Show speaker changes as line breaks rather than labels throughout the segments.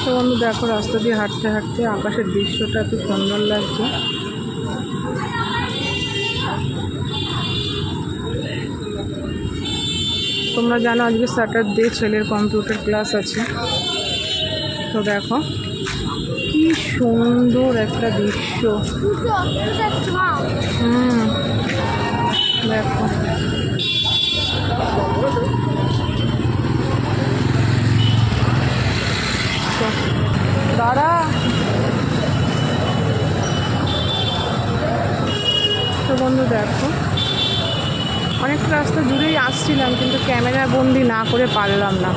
তো বন্ধু দেখো, রাস্তা দিয়ে হাঁটতে হাঁটতে আকাশের দৃশ্যটা এত সুন্দর লাগছে। তোমরা জানো আজকে স্যাটারডে, ছেলের কম্পিউটার ক্লাস আছে। তো দেখো কি সুন্দর একটা দৃশ্য। দেখো দাঁড়া। তো বন্ধু দেখো, অনেকটা রাস্তা জুড়েই আসছিলাম, কিন্তু ক্যামেরা বন্দি না করে পারলাম না।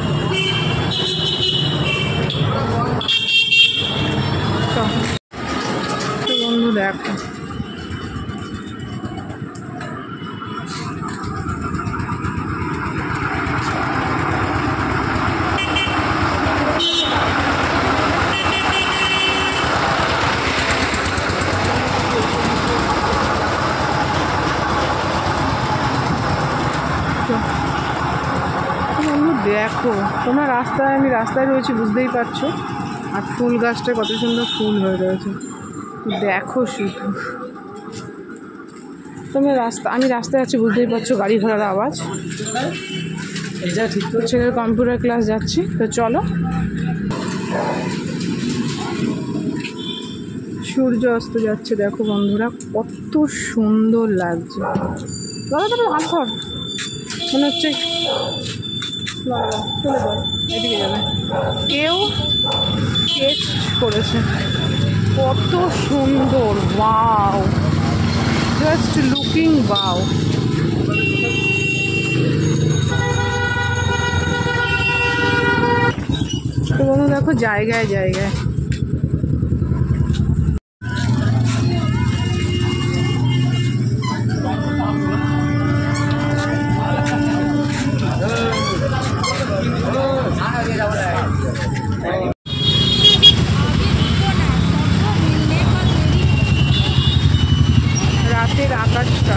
তো বন্ধু দেখো, দেখো তোমরা রাস্তায়, আমি রাস্তায় রয়েছি বুঝতেই পারছো, আর ফুল গাছটা কত সুন্দর ফুল হয়ে রয়েছে। দেখো শুধু তোমরা আমি রাস্তায় আছি বুঝতেই পারছো, গাড়ি ঘোড়ার আওয়াজ। ছেলের কম্পিউটার ক্লাস যাচ্ছি, তো চলো। সূর্য অস্ত যাচ্ছে, দেখো বন্ধুরা কত সুন্দর লাগছে। দাদা দাদা হাত ধর, মনে হচ্ছে চলে যাবে, এদিকে যাবে। কেউ স্কেচ করেছে, কত সুন্দর। Wow, just looking wow. তো বন্ধু দেখো জায়গায় জায়গায় রাতের আকাশটা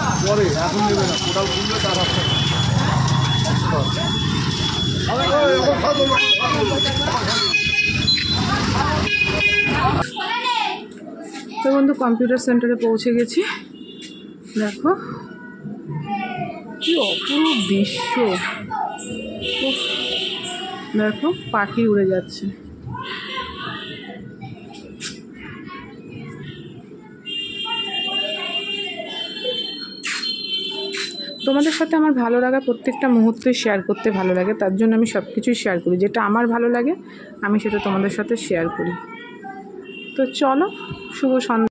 দেখো। তো বন্ধু কম্পিউটার সেন্টারে পৌঁছে গেছি। দেখো কি অপূর্ব দৃশ্য। দেখো পাখি উড়ে যাচ্ছে। তোমাদের সাথে আমার ভালো লাগা প্রত্যেকটা মুহূর্তে শেয়ার করতে ভালো লাগে, তার জন্য আমি সব কিছুই শেয়ার করি। যেটা আমার ভালো লাগে আমি সেটা তোমাদের সাথে শেয়ার করি। তো চলো, শুভ সন্ধ্যা।